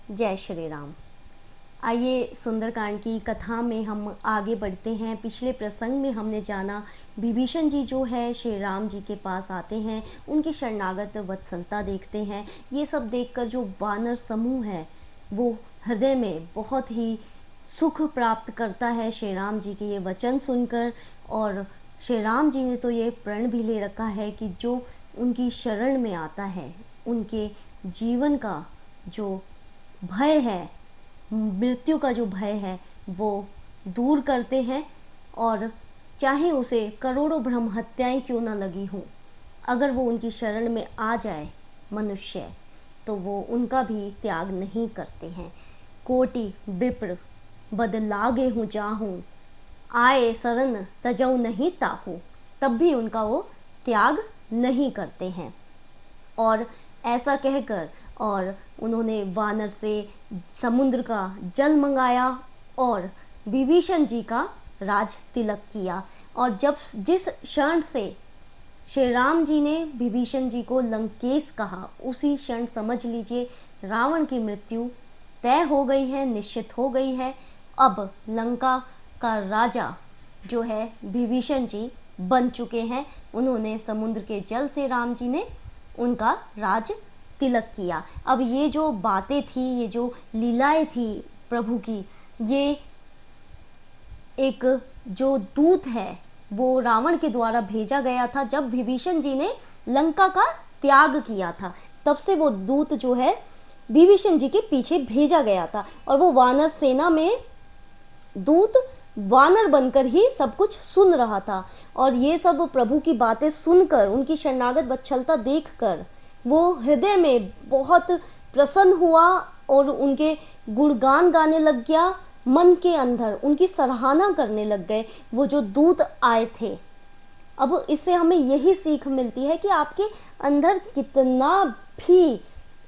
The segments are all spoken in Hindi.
जय श्री राम। आइए सुंदरकांड की कथा में हम आगे बढ़ते हैं। पिछले प्रसंग में हमने जाना विभीषण जी जो है श्री राम जी के पास आते हैं, उनकी शरणागत वत्सलता देखते हैं। ये सब देखकर जो वानर समूह है वो हृदय में बहुत ही सुख प्राप्त करता है श्री राम जी के ये वचन सुनकर। और श्री राम जी ने तो ये प्रण भी ले रखा है कि जो उनकी शरण में आता है उनके जीवन का जो भय है, मृत्यु का जो भय है वो दूर करते हैं। और चाहे उसे करोड़ों ब्रह्म हत्याएं क्यों ना लगी हों, अगर वो उनकी शरण में आ जाए मनुष्य तो वो उनका भी त्याग नहीं करते हैं। कोटि विप्र बदलागे हूँ जाहूँ, आए शरण तजऊ नहीं ताहू, तब भी उनका वो त्याग नहीं करते हैं। और ऐसा कहकर और उन्होंने वानर से समुद्र का जल मंगाया और विभीषण जी का राज तिलक किया। और जब जिस क्षण से श्री राम जी ने विभीषण जी को लंकेश कहा, उसी क्षण समझ लीजिए रावण की मृत्यु तय हो गई है, निश्चित हो गई है। अब लंका का राजा जो है विभीषण जी बन चुके हैं। उन्होंने समुद्र के जल से राम जी ने उनका राज तिलक किया। अब ये जो बातें थी, ये जो लीलाएं थी प्रभु की, ये एक जो दूत है वो रावण के द्वारा भेजा गया था जब विभीषण जी ने लंका का त्याग किया था। तब से वो दूत जो है विभीषण जी के पीछे भेजा गया था और वो वानर सेना में दूत वानर बनकर ही सब कुछ सुन रहा था। और ये सब प्रभु की बातें सुनकर, उनकी शरणागत वत्सलता देखकर वो हृदय में बहुत प्रसन्न हुआ और उनके गुणगान गाने लग गया। मन के अंदर उनकी सराहना करने लग गए वो जो दूत आए थे। अब इससे हमें यही सीख मिलती है कि आपके अंदर कितना भी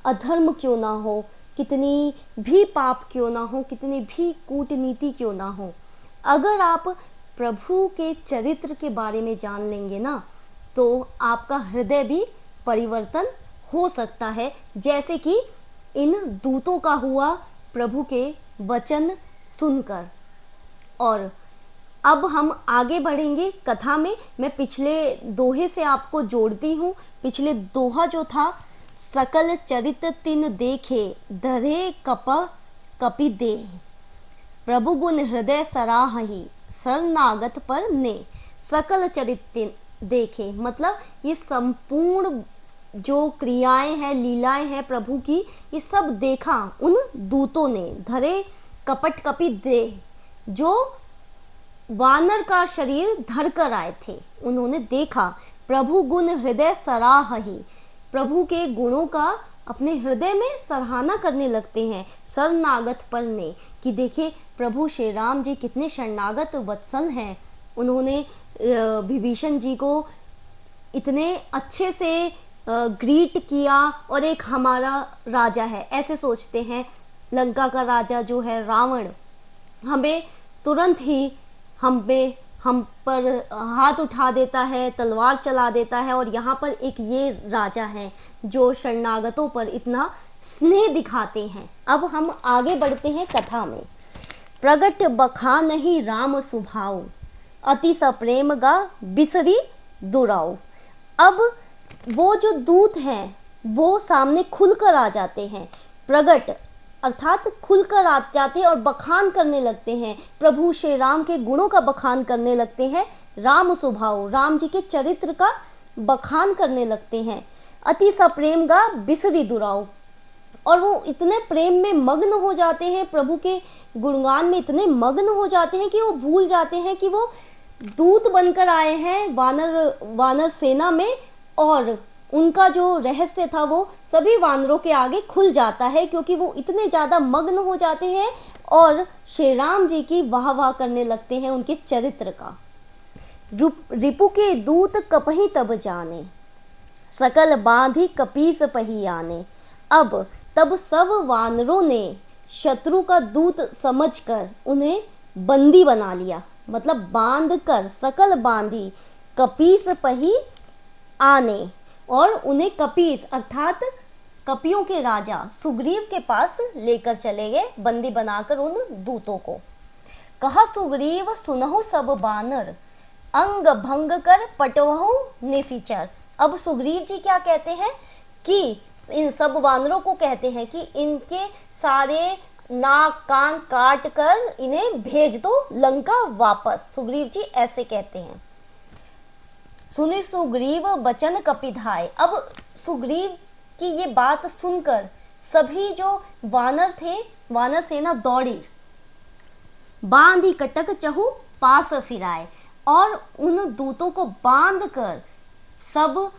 अधर्म क्यों ना हो, कितनी भी पाप क्यों ना हो, कितनी भी कूटनीति क्यों ना हो, अगर आप प्रभु के चरित्र के बारे में जान लेंगे ना तो आपका हृदय भी परिवर्तन हो सकता है, जैसे कि इन दूतों का हुआ प्रभु के वचन सुनकर। और अब हम आगे बढ़ेंगे कथा में। मैं पिछले दोहे से आपको जोड़ती हूँ। पिछले दोहा जो था, सकल चरित तिन देखे धरे कपि देह, प्रभु गुण हृदय सराहहि शरणागत पर ने। सकल चरित तिन देखे मतलब ये संपूर्ण जो क्रियाएं हैं, लीलाएं हैं प्रभु की, ये सब देखा उन दूतों ने। धरे कपट कपि देह, जो वानर का शरीर धर कर आए थे, उन्होंने देखा। प्रभु गुण हृदय सराहहि, प्रभु के गुणों का अपने हृदय में सराहना करने लगते हैं। शरणागत पर ने, कि देखिए प्रभु श्री राम जी कितने शरणागत वत्सल हैं। उन्होंने विभीषण जी को इतने अच्छे से ग्रीट किया। और एक हमारा राजा है, ऐसे सोचते हैं लंका का राजा जो है रावण, हमें तुरंत ही हम पर हाथ उठा देता है, तलवार चला देता है। और यहाँ पर एक ये राजा है जो शरणागतों पर इतना स्नेह दिखाते हैं। अब हम आगे बढ़ते हैं कथा में। प्रगट बखान ही राम सुभाव, अति सप्रेम गा बिसरी दुराव। अब वो जो दूत हैं वो सामने खुलकर आ जाते हैं। प्रगट अर्थात खुलकर आ जाते हैं और बखान करने लगते हैं, प्रभु श्री राम के गुणों का बखान करने लगते हैं। राम स्वभाव, राम जी के चरित्र का बखान करने लगते हैं। अति सप्रेम गा बिसरी दुराव, और वो इतने प्रेम में मग्न हो जाते हैं, प्रभु के गुणगान में इतने मग्न हो जाते हैं कि वो भूल जाते हैं कि वो दूत बनकर आए हैं वानर सेना में। और उनका जो रहस्य था वो सभी वानरों के आगे खुल जाता है, क्योंकि वो इतने ज़्यादा मग्न हो जाते हैं और श्री राम जी की वाह वाह करने लगते हैं उनके चरित्र का। रिपु के दूत कपहि तब जाने, सकल बांधी कपीस पही आने। अब तब सब वानरों ने शत्रु का दूत समझकर उन्हें बंदी बना लिया, मतलब बांध कर, सकल बांधी कपीस पही आने, और उन्हें कपीस अर्थात कपियों के राजा सुग्रीव के पास लेकर चले गए, बंदी बनाकर उन दूतों को। कहा सुग्रीव सुनहु सब बानर, अंग भंग कर पटवहु निशिचर। अब सुग्रीव जी क्या कहते हैं कि इन सब वानरों को कहते हैं कि इनके सारे नाक कान काट कर इन्हें भेज दो लंका वापस। सुग्रीव जी ऐसे कहते हैं। सुनि सुग्रीव बचन कपिधाय। अब सुग्रीव की ये बात सुनकर सभी जो वानर थे, वानर सेना दौड़ी, बांधी कटक चहु पास फिराए, और उन दूतों को बांधकर सब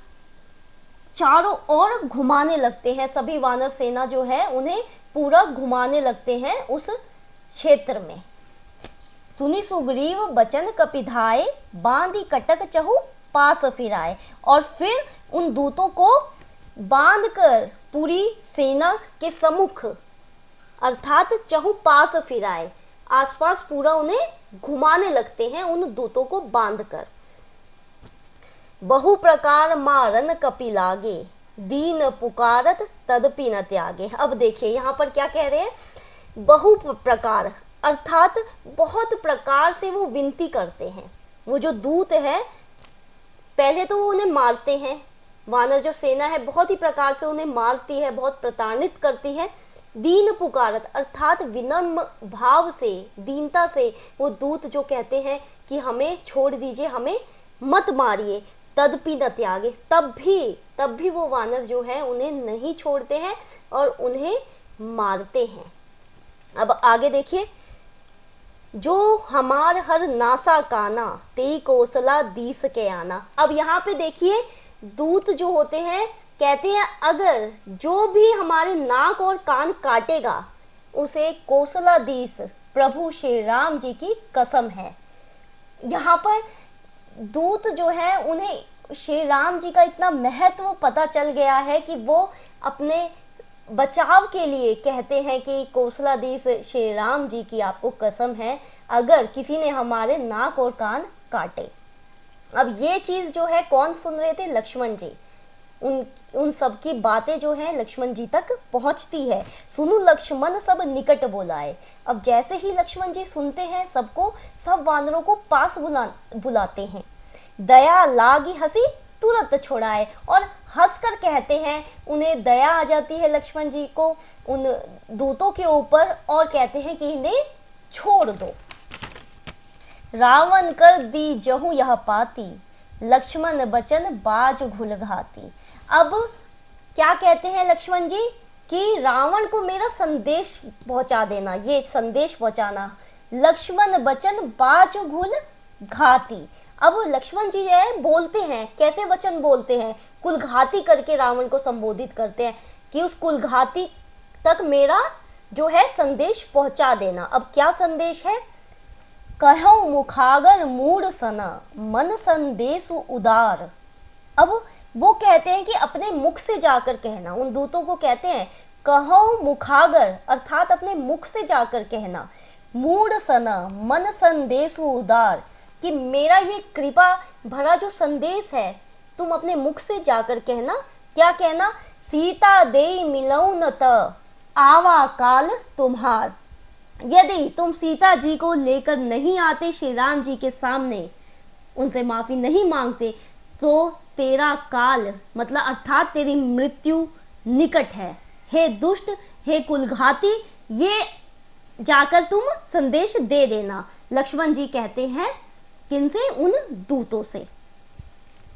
चारों ओर घुमाने लगते हैं। सभी वानर सेना जो है उन्हें पूरा घुमाने लगते हैं उस क्षेत्र में। सुनि सुग्रीव बचन कपिधाय, बांधी कटक चहु पास फिराए, और फिर उन दूतों को बांधकर पूरी सेना के सम्मुख अर्थात चहु पास फिराए, आसपास पूरा उन्हें घुमाने लगते हैं उन दूतों को बांधकर। बहु प्रकार मारन कपि लागे, दीन पुकारत तदपि न त्यागे। अब देखिए यहाँ पर क्या कह रहे हैं, बहु प्रकार अर्थात बहुत प्रकार से वो विनती करते हैं। वो जो दूत है पहले तो वो उन्हें मारते हैं, वानर जो सेना है बहुत ही प्रकार से उन्हें मारती है, बहुत प्रताड़ित करती है। दीन पुकारत अर्थात विनम्र भाव से, दीनता से वो दूत जो कहते हैं कि हमें छोड़ दीजिए, हमें मत मारिए। तदपि न त्यागे, तब भी वो वानर जो है उन्हें नहीं छोड़ते हैं और उन्हें मारते हैं। अब आगे देखिए, जो हमार हर नासा काना, तेई कौशला दीस के आना। अब यहाँ पे देखिए दूत जो होते हैं कहते हैं अगर जो भी हमारे नाक और कान काटेगा उसे कौशलाधीश प्रभु श्री राम जी की कसम है। यहाँ पर दूत जो है उन्हें श्री राम जी का इतना महत्व पता चल गया है कि वो अपने बचाव के लिए कहते हैं कि कौशलाधीश श्री राम जी की आपको कसम है अगर किसी ने हमारे नाक और काटे। अब ये चीज जो है कौन सुन रहे थे, लक्ष्मण जी। उन सब की बातें जो है लक्ष्मण जी तक पहुंचती है। सुनु लक्ष्मण सब निकट बुलाए। अब जैसे ही लक्ष्मण जी सुनते हैं सबको, सब वानरों को पास बुलाते हैं। दया लागी हंसी तुरंत छुड़ाए, और हंसकर कहते हैं, उन्हें दया आ जाती है लक्ष्मण जी को उन दूतों के ऊपर, और कहते हैं कि इन्हें छोड़ दो। रावण कर दी जहु यह पाती, लक्ष्मण बचन बाज घुल घाती। अब क्या कहते हैं लक्ष्मण जी कि रावण को मेरा संदेश पहुंचा देना, ये संदेश पहुंचाना। लक्ष्मण बचन बाज घुल घाती। अब लक्ष्मण जी है बोलते हैं, कैसे वचन बोलते हैं, कुलघाती करके रावण को संबोधित करते हैं कि उस कुलघाती तक मेरा जो है संदेश पहुंचा देना। अब क्या संदेश है, कहो मुखागर मूड सना, मन संदेश उदार। अब वो कहते हैं कि अपने मुख से जाकर कहना, उन दूतों को कहते हैं कहो मुखागर अर्थात अपने मुख से जाकर कहना, मूड सना मन संदेश उदार, कि मेरा ये कृपा भरा जो संदेश है तुम अपने मुख से जाकर कहना। क्या कहना, सीता दे मिलऊ न त आवा काल तुम्हार। यदि तुम सीता जी को लेकर नहीं आते श्री राम जी के सामने, उनसे माफी नहीं मांगते, तो तेरा काल मतलब अर्थात तेरी मृत्यु निकट है। हे दुष्ट, हे कुलघाती, ये जाकर तुम संदेश दे देना। लक्ष्मण जी कहते हैं किनसे, उन दूतों से।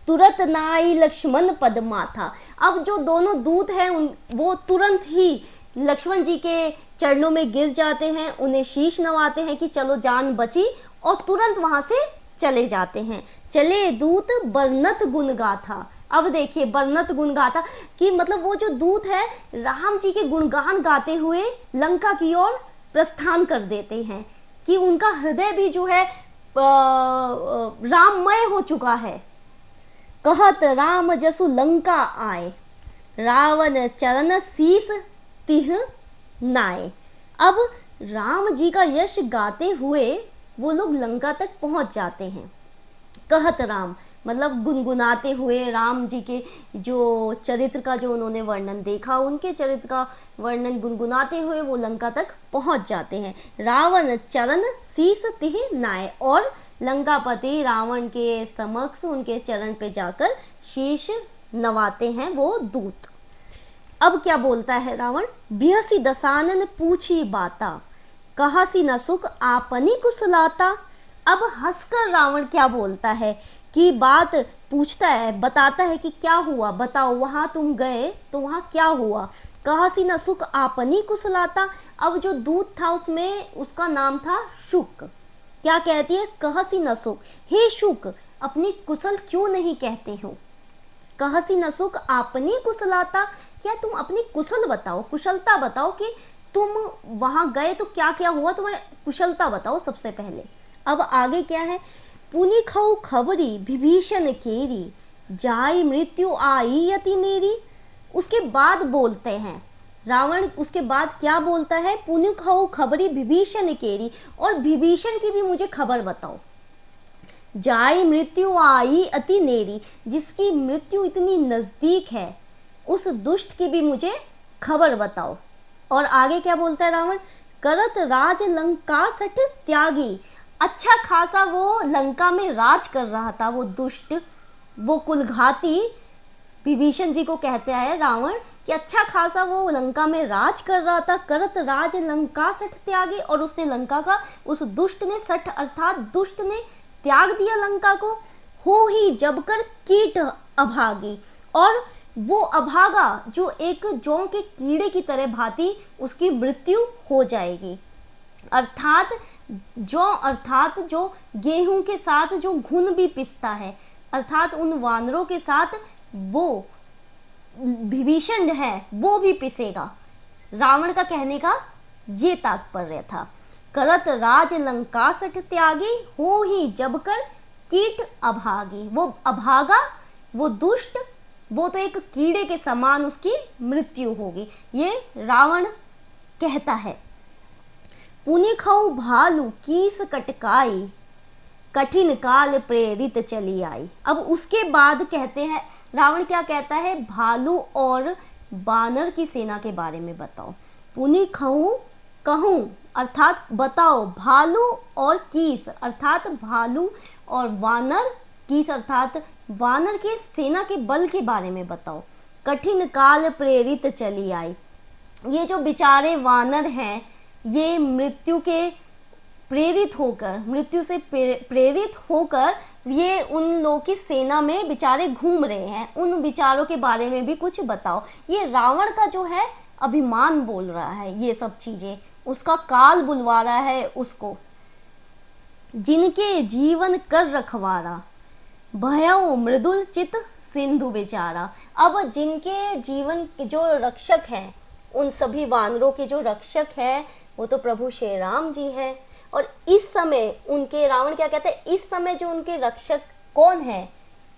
तुरंत नाई लक्ष्मण पद माथा। अब जो दोनों दूत हैं वो तुरंत ही लक्ष्मण जी के चरणों में गिर जाते हैं, उन्हें शीश नवाते हैं कि चलो जान बची, और तुरंत वहां से चले जाते हैं। चले दूत बरनत गुण गाथा। अब देखिए बरनत गुण गाथा कि मतलब वो जो दूत है राम जी के गुणगान गाते हुए लंका की ओर प्रस्थान कर देते हैं, कि उनका हृदय भी जो है राममय हो चुका है। कहत राम जसु लंका आए, रावण चरण शीस तिह नाए। अब राम जी का यश गाते हुए वो लोग लंका तक पहुंच जाते हैं। कहत राम मतलब गुनगुनाते हुए राम जी के जो चरित्र का जो उन्होंने वर्णन देखा, उनके चरित्र का वर्णन गुनगुनाते हुए वो लंका तक पहुंच जाते हैं। रावण चरण शीस तिह नाय, और लंकापति रावण के समक्ष उनके चरण पे जाकर शीश नवाते हैं वो दूत। अब क्या बोलता है रावण, बिहसी दसानन पूछी बाता, कहासी न सुख आपनी कुशलाता। अब हंसकर रावण क्या बोलता है कि बात पूछता है, बताता है कि क्या हुआ, बताओ वहां तुम गए तो वहां क्या हुआ। कहासी न सुख आपनी कुशलाता। अब जो दूत था उसमें उसका नाम था शुक। क्या कहती है, कहसी न सुख, हे शुक अपनी कुशल क्यों नहीं कहते हो। कहसी न सुख आपनी कुशलाता, क्या तुम अपनी कुशल बताओ, कुशलता बताओ कि तुम वहां गए तो क्या क्या हुआ, तुम्हारी कुशलता बताओ सबसे पहले। अब आगे क्या है, पुनि खऊ खबरी विभीषण केरी, जाई मृत्यु आई यति नेरी। उसके बाद बोलते हैं रावण, उसके बाद क्या बोलता है, पुनि खऊ खबरी विभीषण केरी, और विभीषण की भी मुझे खबर बताओ। जाई मृत्यु आई अति नेरी, जिसकी मृत्यु इतनी नजदीक है उस दुष्ट की भी मुझे खबर बताओ। और आगे क्या बोलता है रावण, करत राज लंका सठ त्यागी। अच्छा खासा वो लंका में राज कर रहा था वो दुष्ट, वो कुलघाती विभीषण जी को कहते हैं रावण कि अच्छा खासा वो लंका में राज कर रहा था। करत राज लंका सठ त्यागी, और उसने लंका का, उस दुष्ट ने, सठ अर्थात दुष्ट ने त्याग दिया लंका को। हो ही जब कर कीट अभागी, और वो अभागा जो एक जौ के कीड़े की तरह भांति उसकी मृत्यु हो जाएगी। अर्थात जो गेहूं के साथ जो घुन भी पिसता है, अर्थात उन वानरों के साथ वो विभीषण है वो भी पिसेगा। रावण का कहने का ये तात्पर्य था। करत राज लंका सठ त्यागी, हो ही जब कर कीट अभागी। वो अभागा, वो दुष्ट, वो तो एक कीड़े के समान उसकी मृत्यु होगी, ये रावण कहता है। पुनि खऊ भालू कीस कटकाई, कठिन काल प्रेरित चली आई। अब उसके बाद कहते हैं रावण क्या कहता है, भालू और बानर की सेना के बारे में बताओ। पुनि खऊ कहूं अर्थात बताओ, भालू और कीस अर्थात भालू और वानर, कीस अर्थात वानर के सेना के बल के बारे में बताओ। कठिन काल प्रेरित चली आई, ये जो बेचारे वानर हैं ये मृत्यु के प्रेरित होकर, मृत्यु से प्रेरित होकर ये उन लोगों की सेना में बेचारे घूम रहे हैं, उन विचारों के बारे में भी कुछ बताओ। ये रावण का जो है अभिमान बोल रहा है, ये सब चीजें उसका काल बुलवा रहा है उसको। जिनके जीवन कर रखवारा, भयउ मृदुल चित सिंधु बेचारा। अब जिनके जीवन के जो रक्षक हैं, उन सभी वानरों के जो रक्षक है वो तो प्रभु श्री राम जी है। और इस समय उनके, रावण क्या कहते हैं, इस समय जो उनके रक्षक कौन है,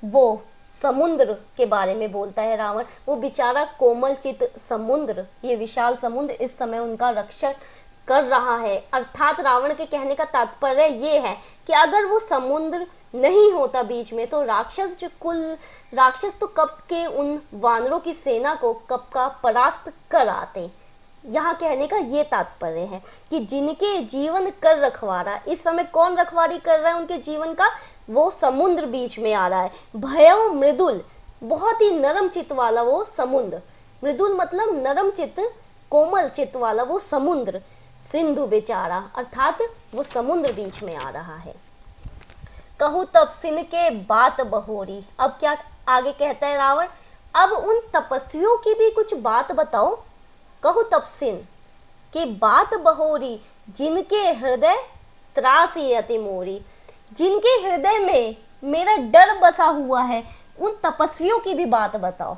वो समुद्र के बारे में बोलता है रावण। वो बेचारा कोमल चित समुद्र, ये विशाल समुद्र इस समय उनका रक्षक कर रहा है। अर्थात रावण के कहने का तात्पर्य ये है कि अगर वो समुद्र नहीं होता बीच में तो राक्षस तो कब के उन वानरों की सेना को कब का परास्त कर आते। यहाँ कहने का ये तात्पर्य है कि जिनके जीवन कर रखवारा, इस समय कौन रखवारी कर रहा है उनके जीवन का, वो समुद्र बीच में आ रहा है। भयउ मृदुल, बहुत ही नरम चित्त वाला वो समुद्र, मृदुल मतलब नरम चित्त, कोमल चित्त वाला वो समुद्र। सिंधु बेचारा अर्थात वो समुद्र बीच में आ रहा है। कहूँ तब सिन के बात बहोरी। अब क्या आगे कहता है रावण, अब उन तपस्वियों की भी कुछ बात बताओ। कहूँ तब सिन के बात बहोरी, जिनके हृदय त्रासी अति मोरी, जिनके हृदय में मेरा डर बसा हुआ है, उन तपस्वियों की भी बात बताओ।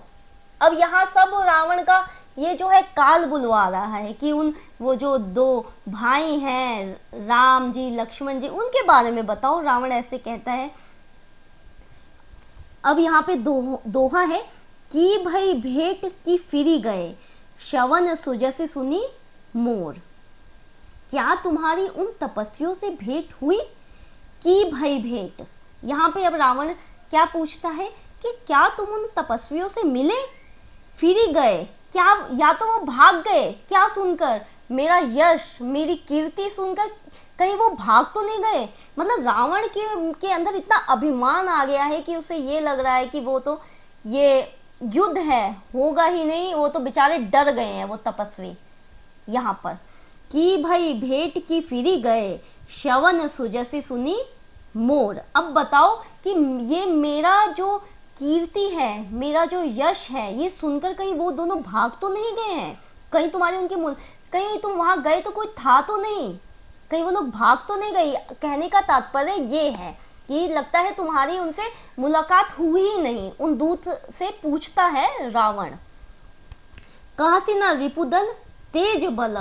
अब यहाँ सब रावण का ये जो है काल बुलवा रहा है कि उन वो जो दो भाई हैं राम जी लक्ष्मण जी, उनके बारे में बताओ, रावण ऐसे कहता है। अब यहाँ पे दोहा है कि भाई भेंट की फिरी गए, श्रवण सुजस सुनी मोर। क्या तुम्हारी उन तपस्वियों से भेंट हुई? की भाई भेंट, यहाँ पे अब रावण क्या पूछता है कि क्या तुम उन तपस्वियों से मिले, फिर ही गए क्या, या तो वो भाग गए क्या सुनकर, मेरा यश मेरी कीर्ति सुनकर कहीं वो भाग तो नहीं गए। मतलब रावण के अंदर इतना अभिमान आ गया है कि उसे ये लग रहा है कि वो तो ये युद्ध है होगा ही नहीं, वो तो बेचारे डर गए हैं वो तपस्वी। यहाँ पर कि भाई भेंट की फिरी गए, श्रवण सुजसी सुनी मोर। अब बताओ कि ये मेरा जो कीर्ति है, मेरा जो यश है, ये सुनकर कहीं वो दोनों भाग तो नहीं गए हैं, कहीं तुम्हारे उनके कहीं तुम वहां गए तो कोई था तो नहीं, कहीं वो लोग भाग तो नहीं गई। कहने का तात्पर्य ये है कि लगता है तुम्हारी उनसे मुलाकात हुई ही नहीं। उन दूत से पूछता है रावण, कहसी न रिपुदल तेज बल,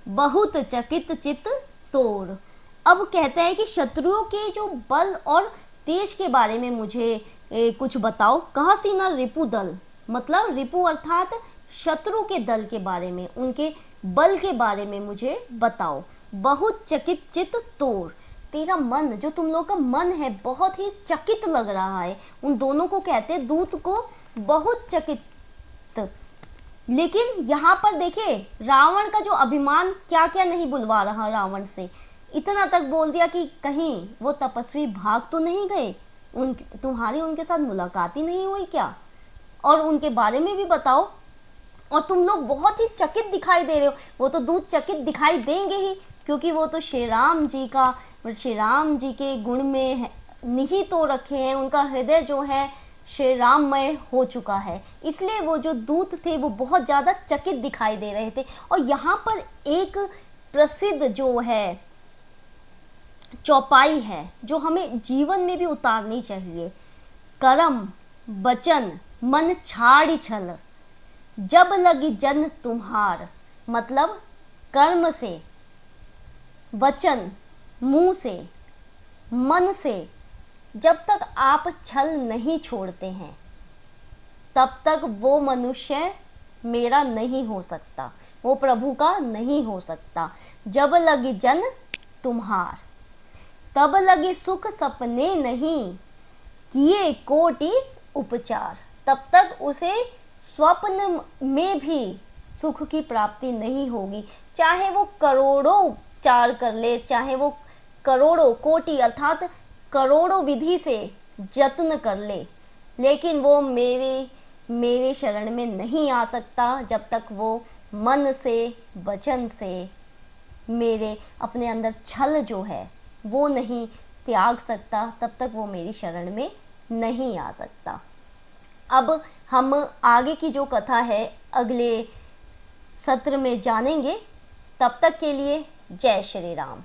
बहुत चकित चित तोर। अब कहता है कि शत्रुओं के जो बल और तेज के बारे में मुझे कुछ बताओ। कहसी न रिपु दल, मतलब रिपु अर्थात शत्रु के दल के बारे में, उनके बल के बारे में मुझे बताओ। बहुत चकित चित तोर, तेरा मन, जो तुम लोग का मन है बहुत ही चकित लग रहा है। उन दोनों को कहते, दूत को बहुत चकित। लेकिन यहाँ पर देखे रावण का जो अभिमान क्या क्या नहीं बुलवा रहा रावण से, इतना तक बोल दिया कि कहीं वो तपस्वी भाग तो नहीं गए, तुम्हारी उनके साथ मुलाकात ही नहीं हुई क्या, और उनके बारे में भी बताओ। और तुम लोग बहुत ही चकित दिखाई दे रहे हो। वो तो दूत चकित दिखाई देंगे ही, क्योंकि वो तो श्री राम जी के गुण में निहित हो रखे हैं, उनका हृदय जो है श्री राममय हो चुका है, इसलिए वो जो दूत थे वो बहुत ज़्यादा चकित दिखाई दे रहे थे। और यहाँ पर एक प्रसिद्ध जो है चौपाई है जो हमें जीवन में भी उतारनी चाहिए। करम बचन मन छाड़ी छल, जब लगी जन तुम्हार। मतलब कर्म से, वचन मुंह से, मन से जब तक आप छल नहीं छोड़ते हैं तब तक वो मनुष्य मेरा नहीं हो सकता, वो प्रभु का नहीं हो सकता। जब लगी जन तुम्हार, तब लगे सुख सपने नहीं, किए कोटि उपचार। तब तक उसे स्वप्न में भी सुख की प्राप्ति नहीं होगी, चाहे वो करोड़ों उपचार कर ले, चाहे वो करोड़ों कोटि अर्थात करोड़ों विधि से जत्न कर ले, लेकिन वो मेरे शरण में नहीं आ सकता जब तक वो मन से, वचन से मेरे अपने अंदर छल जो है वो नहीं त्याग सकता, तब तक वो मेरी शरण में नहीं आ सकता। अब हम आगे की जो कथा है अगले सत्र में जानेंगे। तब तक के लिए जय श्री राम।